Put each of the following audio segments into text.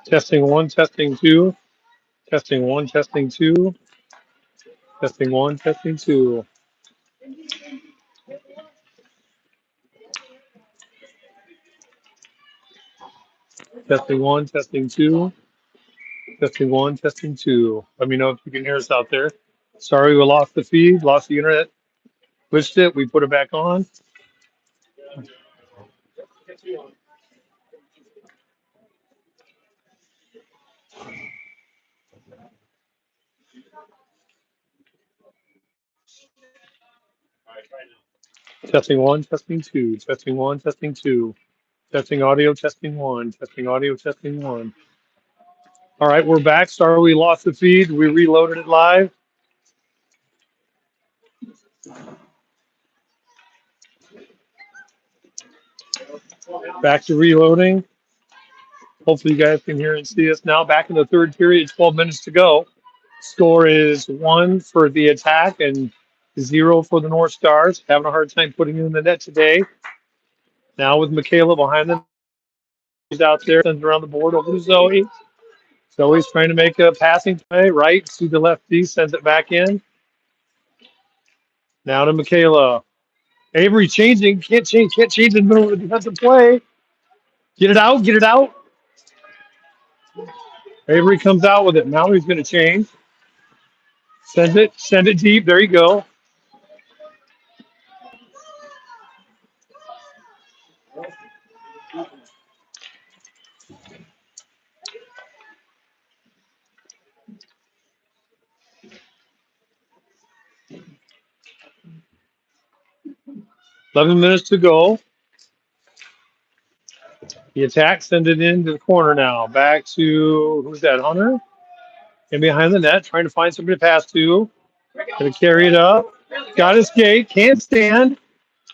Testing one, testing two, testing one, testing two, testing one, testing two, testing one, testing two, testing one, testing two. Let me know if you can hear us out there. Sorry, we lost the feed, lost the internet, switched it, we put it back on. Testing one, testing two, testing one, testing two, testing audio, testing one, testing audio, testing one. All right, we're back. Sorry we lost the feed. We reloaded it live. Back to reloading. Hopefully you guys can hear and see us now. Back in the third period, 12 minutes to go. Score is 1 for the attack and 0 for the North Stars. Having a hard time putting it in the net today. Now with Michaela behind them. She's out there, sends it around the board over to Zoe. Zoe's trying to make a passing play, right to the left D, sends it back in. Now to Michaela. Avery changing, can't change in the middle of the defensive play. Get it out, get it out. Avery comes out with it. Now he's going to change. Send it deep. There you go. Eleven minutes to go. The attack, send it into the corner now. Back to, who's that, Hunter? And behind the net, trying to find somebody to pass to. Going to carry it up. Got his skate, can't stand.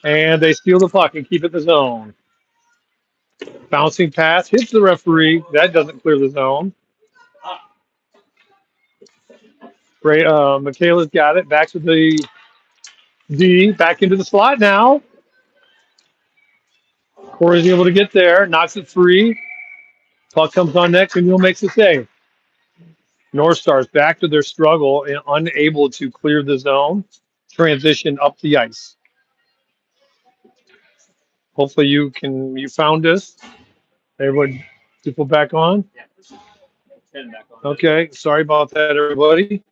And they steal the puck and keep it in the zone. Bouncing pass, hits the referee. That doesn't clear the zone. Great, Michaela's got it. Back to the D. Back into the slot now. Corey's able to get there. Knocks it free. Puck comes on next, and Neal makes the save. North Stars back to their struggle and unable to clear the zone. Transition up the ice. Hopefully you found us. Everyone, people back on? Okay, sorry about that, everybody.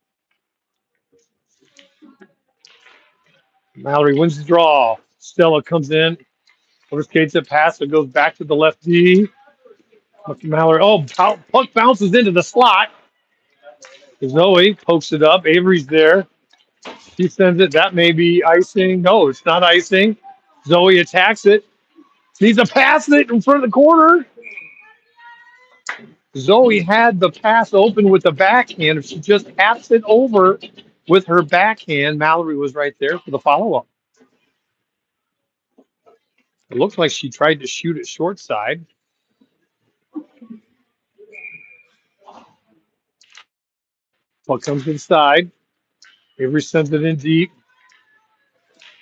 Mallory wins the draw. Stella comes in, overskates it, pass, it goes back to the left D. Mallory, puck bounces into the slot. Zoe pokes it up. Avery's there. She sends it. That may be icing. No, it's not icing. Zoe attacks it. Needs to pass it in front of the corner. Zoe had the pass open with the backhand. If she just taps it over with her backhand, Mallory was right there for the follow-up. It looks like she tried to shoot it short side. Puck comes inside. Avery sends it in deep.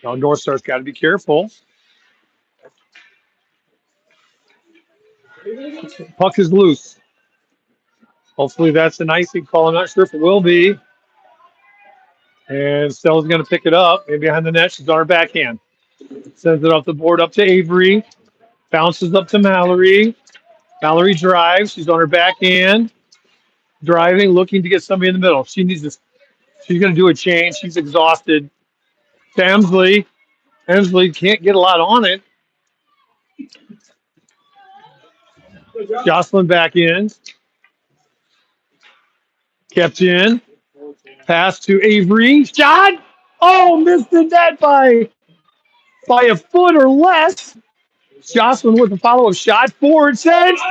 Now North Star's got to be careful. Puck is loose. Hopefully that's an icing call. I'm not sure if it will be. And Stella's going to pick it up. Maybe behind the net. She's on her backhand. Sends it off the board up to Avery. Bounces up to Mallory. Mallory drives. She's on her backhand. Driving, looking to get somebody in the middle. She's going to do a change. She's exhausted. Emsley can't get a lot on it. Jocelyn back in. Kept in. Pass to Avery. Shot! Oh, missed the net by a foot or less. Jocelyn with a follow-up shot. Forward sends.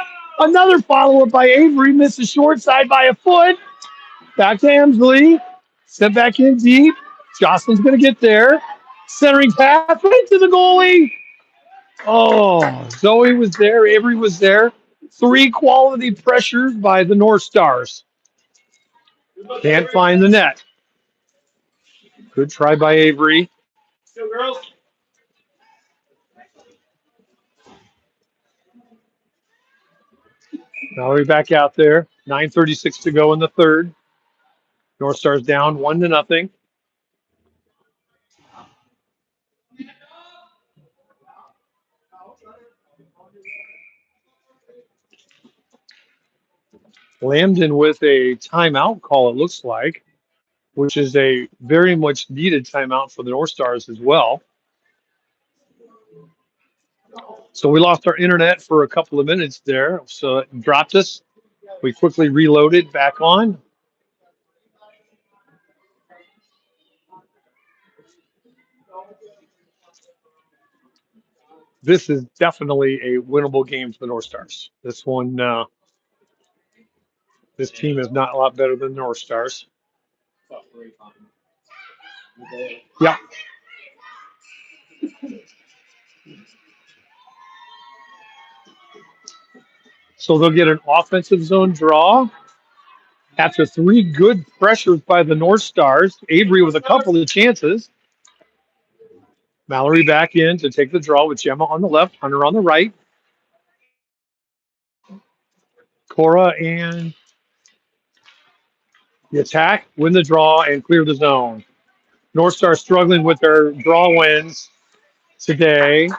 Another follow-up by Avery. Misses short side by a foot. Back to Emsley. Sent back in deep. Jocelyn's going to get there. Centering pass right to the goalie. Oh, Zoe was there. Avery was there. 3 quality pressures by the North Stars. Can't find the net. Good try by Avery. Mallory back out there. 9:36 to go in the third. North Stars down 1-0. Lambton with a timeout call, it looks like, which is a very much needed timeout for the North Stars as well. So we lost our internet for a couple of minutes there. So it dropped us. We quickly reloaded back on. This is definitely a winnable game for the North Stars. This one, this team is not a lot better than the North Stars. Yeah. So they'll get an offensive zone draw after three good pressures by the North Stars. Avery with a couple of chances. Mallory back in to take the draw with Gemma on the left, Hunter on the right. Cora and the attack, win the draw, and clear the zone. North Star struggling with their draw wins today.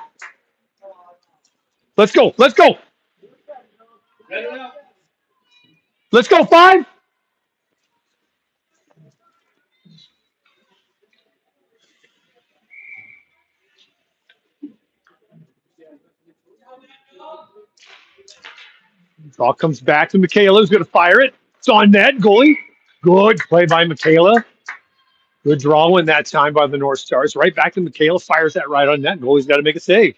Let's go. Let's go. Let's go. 5. Draw comes back to Michaela, who's going to fire it. It's on net. Goalie. Good play by Michaela. Good draw win that time by the North Stars. Right back to Michaela. Fires that right on net. Goalie's got to make a save.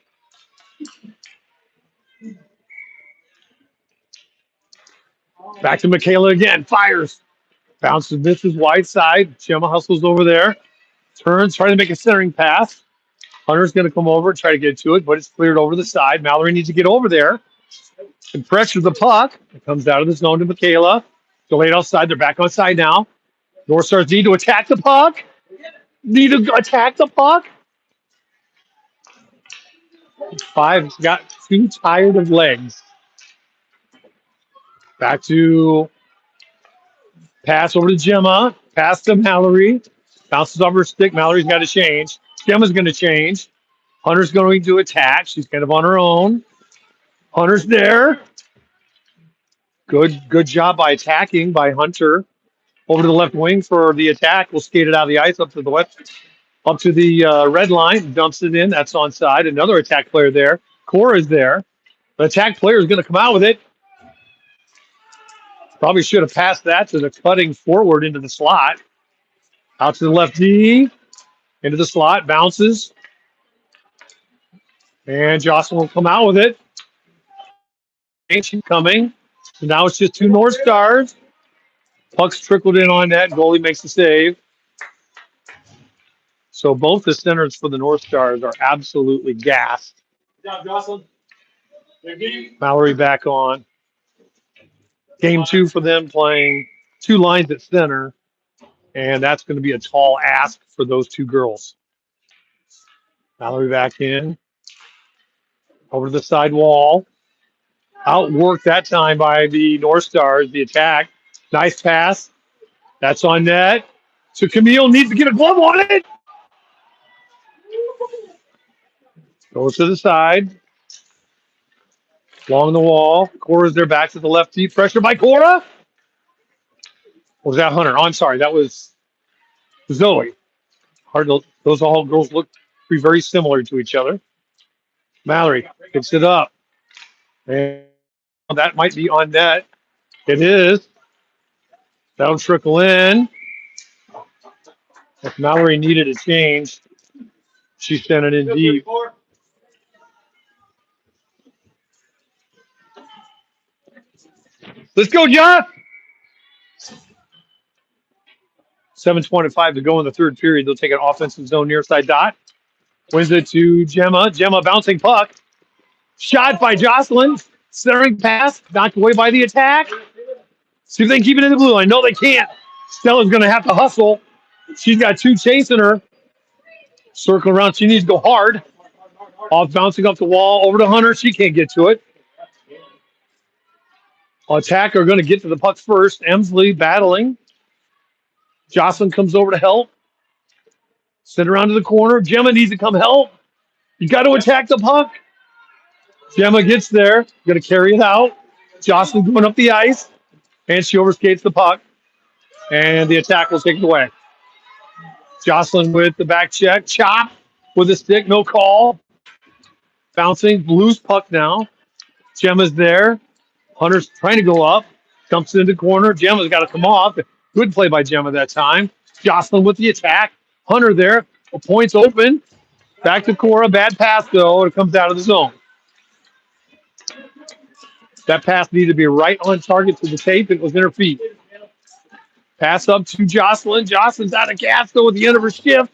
Back to Michaela again. Fires. Bounces, misses wide side. Gemma hustles over there. Turns, trying to make a centering pass. Hunter's going to come over and try to get to it, but it's cleared over the side. Mallory needs to get over there and pressure the puck. It comes out of the zone to Michaela. Delayed outside. They're back on side now. North Stars need to attack the puck. Need to attack the puck. 5 got too tired of legs. Back to pass over to Gemma. Pass to Mallory. Bounces off her stick. Mallory's got to change. Gemma's going to change. Hunter's going to attack. She's kind of on her own. Hunter's there. Good job by attacking by Hunter. Over to the left wing for the attack. We'll skate it out of the ice up to the west, up to the red line. Dumps it in. That's onside. Another attack player there. Cora's there. The attack player is going to come out with it. Probably should have passed that to the cutting forward into the slot. Out to the left D. Into the slot. Bounces. And Jocelyn will come out with it. Ancient coming. So now it's just 2 North Stars. Puck's trickled in on net. Goalie makes the save. So both the centers for the North Stars are absolutely gassed. Good job, Jocelyn. Mallory back on. Game 2 for them, playing 2 lines at center. And that's going to be a tall ask for those 2 girls. Mallory back in. Over to the side wall. Outworked that time by the North Stars, the attack. Nice pass. That's on net. So Camille needs to get a glove on it. Goes to the side. Along the wall. Cora's there back to the left deep. Pressure by Cora. Or was that Hunter? Oh, I'm sorry. That was Zoe. Hard to, those all girls look very similar to each other. Mallory picks it up. And that might be on net. It is. That'll trickle in. If Mallory needed a change, she sent it in deep. Let's go, John. 7:25 to go in the third period. They'll take an offensive zone near side dot. Wins it to Gemma. Gemma bouncing puck. Shot by Jocelyn. Centering pass. Knocked away by the attack. See if they can keep it in the blue line. No, they can't. Stella's going to have to hustle. She's got 2 chasing her. Circle around. She needs to go hard. Off bouncing up the wall. Over to Hunter. She can't get to it. Attack are going to get to the puck first. Emsley battling. Jocelyn comes over to help. Send around to the corner. Gemma needs to come help. You got to attack the puck. Gemma gets there. Going to carry it out. Jocelyn going up the ice. And she overskates the puck. And the attack will take it away. Jocelyn with the back check. Chop with a stick. No call. Bouncing. Loose puck now. Gemma's there. Hunter's trying to go up. Dumps it into the corner. Gemma's got to come off. Good play by Gemma that time. Jocelyn with the attack. Hunter there. Points open. Back to Cora. Bad pass, though. It comes out of the zone. That pass needed to be right on target to the tape. It was in her feet. Pass up to Jocelyn. Jocelyn's out of gas, though, at the end of her shift.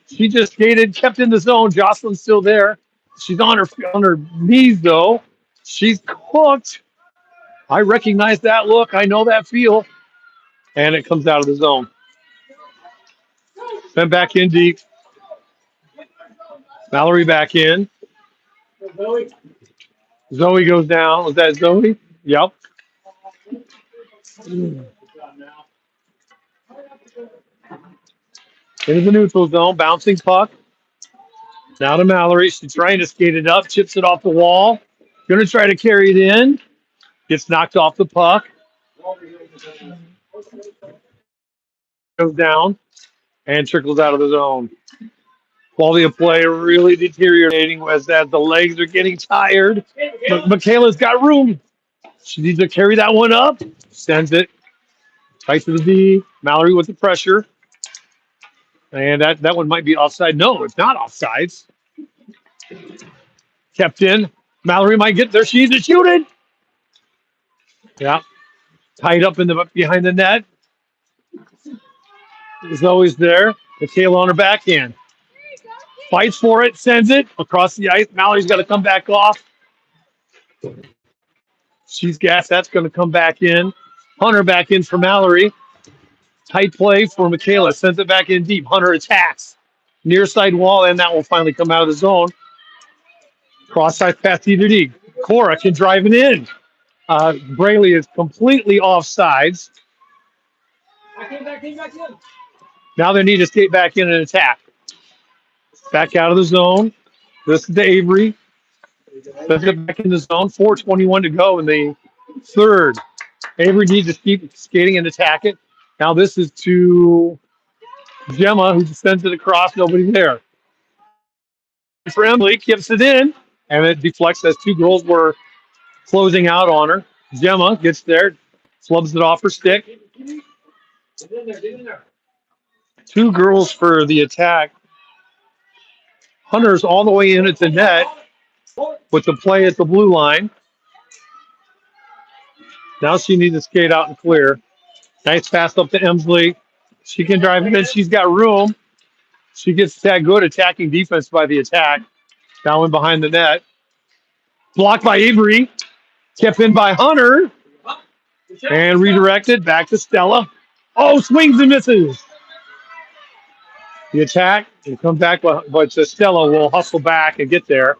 She just skated, kept in the zone. Jocelyn's still there. She's on her knees, though. She's cooked. I recognize that look. I know that feel. And it comes out of the zone. Then back in deep. Mallory back in. Zoe goes down. Was that Zoe? Yep. Into the neutral zone. Bouncing puck. Now to Mallory. She's trying to skate it up. Chips it off the wall. Going to try to carry it in. Gets knocked off the puck. Goes down. And trickles out of the zone. Quality of play really deteriorating as the legs are getting tired. But Michaela's got room. She needs to carry that one up. Sends it right to the D. Mallory with the pressure. And that one might be offside. No, it's not offsides. Kept in. Mallory might get there. She needs to shoot it. Yeah. Tied up behind the net. Is always there. Michaela on her backhand. Fights for it, sends it across the ice. Mallory's got to come back off. She's gassed. That's going to come back in. Hunter back in for Mallory. Tight play for Michaela. Sends it back in deep. Hunter attacks. Near side wall, and that will finally come out of the zone. Cross side pass to D. Cora can drive it in. Braley is completely off sides. Back in. Now they need to skate back in and attack. Back out of the zone. This is to Avery. Let's get back in the zone. 4:21 to go in the third. Avery needs to keep skating and attack it. Now this is to Gemma, who just sends it across. Nobody there. For Emily, keeps it in, and it deflects as two girls were closing out on her. Gemma gets there, flubs it off her stick. Get in there. Two girls for the attack. Hunter's all the way in at the net with the play at the blue line. Now she needs to skate out and clear. Nice pass up to Emsley. She can drive it in. She's got room. She gets that good attacking defense by the attack. Now in behind the net. Blocked by Avery. Kept in by Hunter. And redirected back to Stella. Oh, swings and misses. The attack will come back, but Stella will hustle back and get there.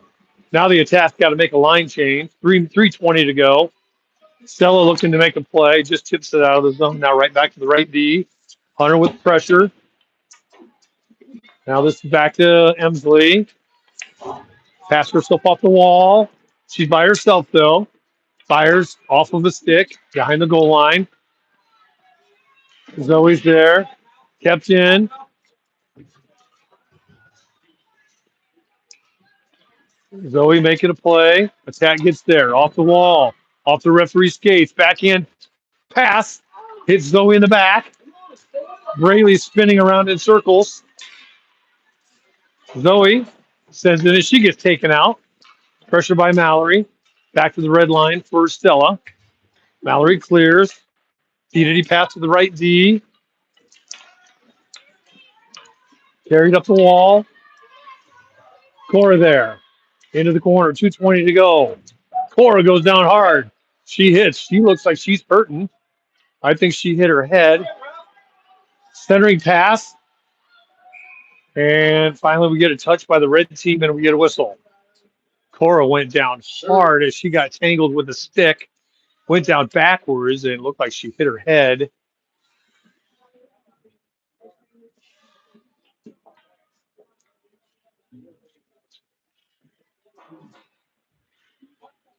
Now the attack's got to make a line change. 3:20 to go. Stella looking to make a play. Just tips it out of the zone. Now right back to the right D. Hunter with pressure. Now this is back to Emsley. Pass herself off the wall. She's by herself, though. Fires off of the stick behind the goal line. Zoe's there. Kept in. Zoe making a play. Attack gets there. Off the wall. Off the referee skates. Backhand pass. Hits Zoe in the back. Braley spinning around in circles. Zoe sends it as she gets taken out. Pressure by Mallory. Back to the red line for Stella. Mallory clears. D pass to the right D. Carried up the wall. Cora there. Into the corner. 2:20 to go. Cora goes down hard. She hits. She looks like she's hurting. I think she hit her head. Centering pass. And finally we get a touch by the red team and we get a whistle. Cora went down hard as she got tangled with the stick. Went down backwards, and it looked like she hit her head.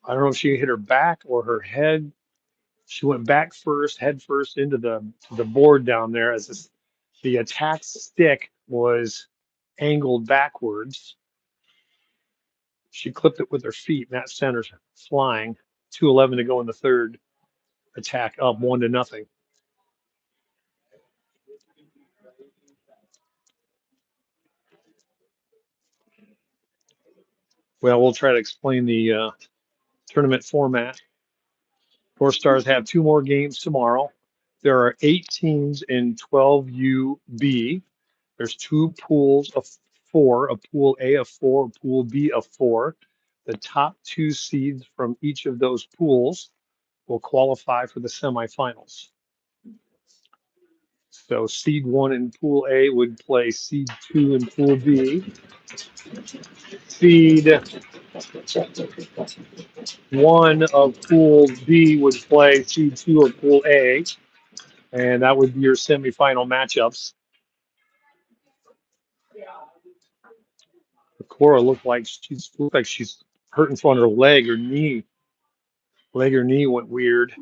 I don't know if she hit her back or her head. She went back first, head first into the board down there as the attack stick was angled backwards. She clipped it with her feet, and that center's flying. 2:11 to go in the third. Attack up 1-0. Well, we'll try to explain the tournament format. North Stars have two more games tomorrow. There are 8 teams in 12UB. There's two pools of 4, a pool A of 4, a pool B of 4. The top 2 seeds from each of those pools will qualify for the semifinals. So seed 1 in pool A would play seed 2 in pool B. Seed 1 of pool B would play seed 2 of pool A. And that would be your semifinal matchups. Cora looked like she's hurting from her leg or knee. Leg or knee went weird.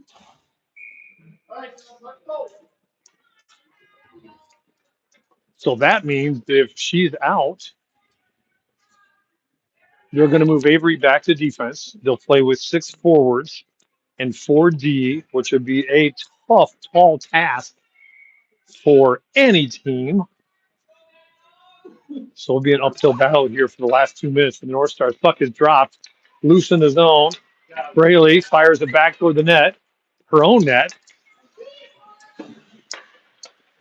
So that means if she's out, they're going to move Avery back to defense. They'll play with 6 forwards and 4D, which would be a tough, tall task for any team. So it'll be an uphill battle here for the last 2 minutes. The North Stars puck is dropped, loose in the zone. Braley fires it back toward the net, her own net.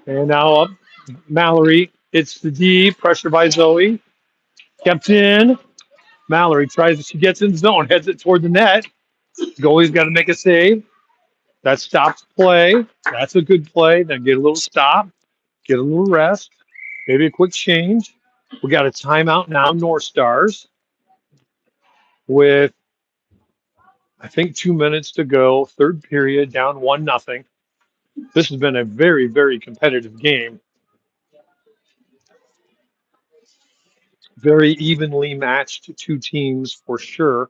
And now up Mallory. It's the D, pressure by Zoe. Kept in. Mallory tries, she gets in zone, heads it toward the net. Goalie's got to make a save. That stops play. That's a good play. Then get a little stop, get a little rest, maybe a quick change. We got a timeout now, North Stars, with I think 2 minutes to go. Third period, down 1-0. This has been a very, very competitive game. Very evenly matched 2 teams for sure.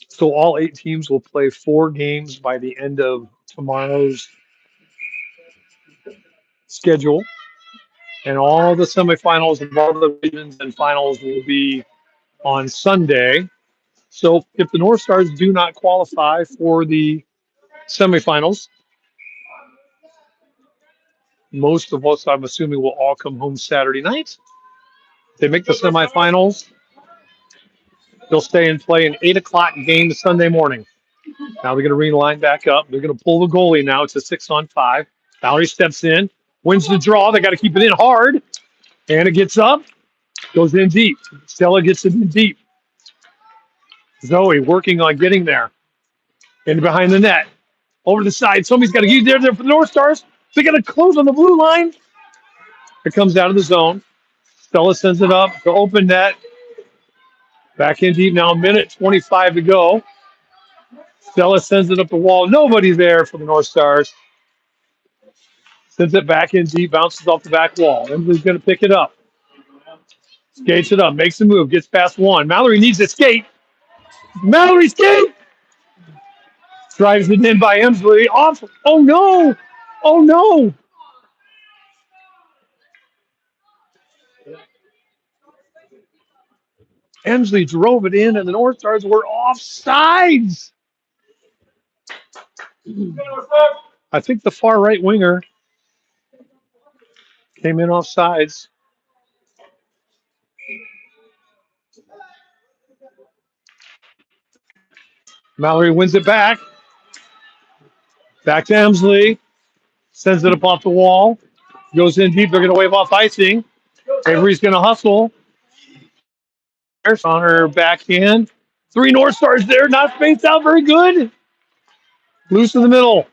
So all 8 teams will play 4 games by the end of tomorrow's schedule. And all the semifinals of all the divisions and finals will be on Sunday. So if the North Stars do not qualify for the semifinals, most of us, I'm assuming, will all come home Saturday night. If they make the semifinals, they'll stay and play an 8 o'clock game Sunday morning. Now they're going to reline back up. They're going to pull the goalie now. It's a 6-on-5. Valerie steps in, wins the draw. They got to keep it in hard. And it gets up, goes in deep. Stella gets it in deep. Zoe working on getting there. In behind the net. Over the side. Somebody's got to get there for the North Stars. They got to close on the blue line. It comes out of the zone. Stella sends it up to open net. Back in deep now, a minute 25 to go. Stella sends it up the wall. Nobody there for the North Stars. Sends it back in deep, bounces off the back wall. Emily's going to pick it up. Skates it up, makes a move, gets past one. Mallory needs to skate. Mallory skate! Drives it in by Emsley. Off. Oh, no. Oh, no. Emsley drove it in, and the North Stars were offsides. I think the far right winger came in offsides. Mallory wins it back. Back to Emsley. Sends it up off the wall. Goes in deep. They're going to wave off icing. Avery's going to hustle. On her backhand. 3 North Stars there. Not spaced out very good. Loose in the middle.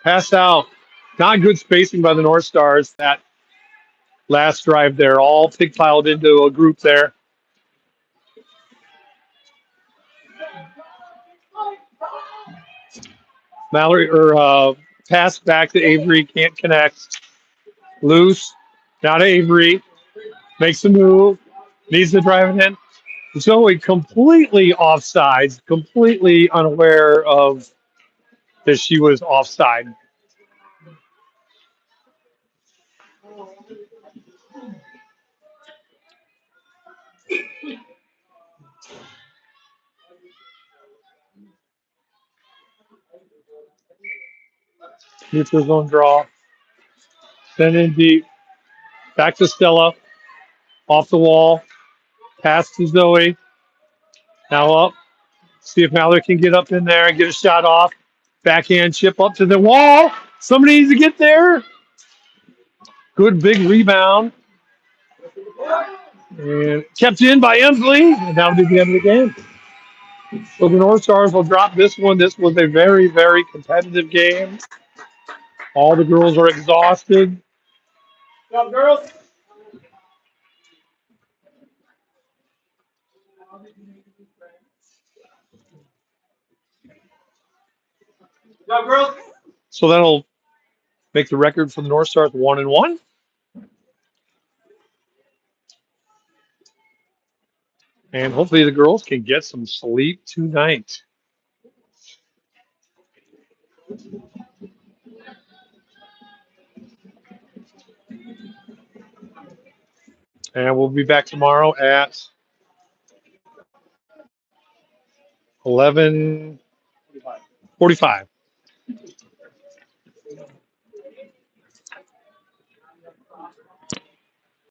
Pass out. Not good spacing by the North Stars. That last drive there, all pig piled into a group there. Mallory or pass back to Avery, can't connect. Loose. Now to Avery. Makes a move. Needs to drive it in. Zoe completely offsides, completely unaware of that she was offside. Neutral zone draw. Send in deep. Back to Stella. Off the wall. Pass to Zoe. Now up. See if Mallory can get up in there and get a shot off. Backhand chip up to the wall. Somebody needs to get there. Good big rebound. And kept in by Emsley. And now to the end of the game. So the North Stars will drop this one. This was a very, very competitive game. All the girls are exhausted. Good job, girls. Good job, girls. So that'll make the record for the North Stars 1-1. And hopefully the girls can get some sleep tonight. And we'll be back tomorrow at 11:45.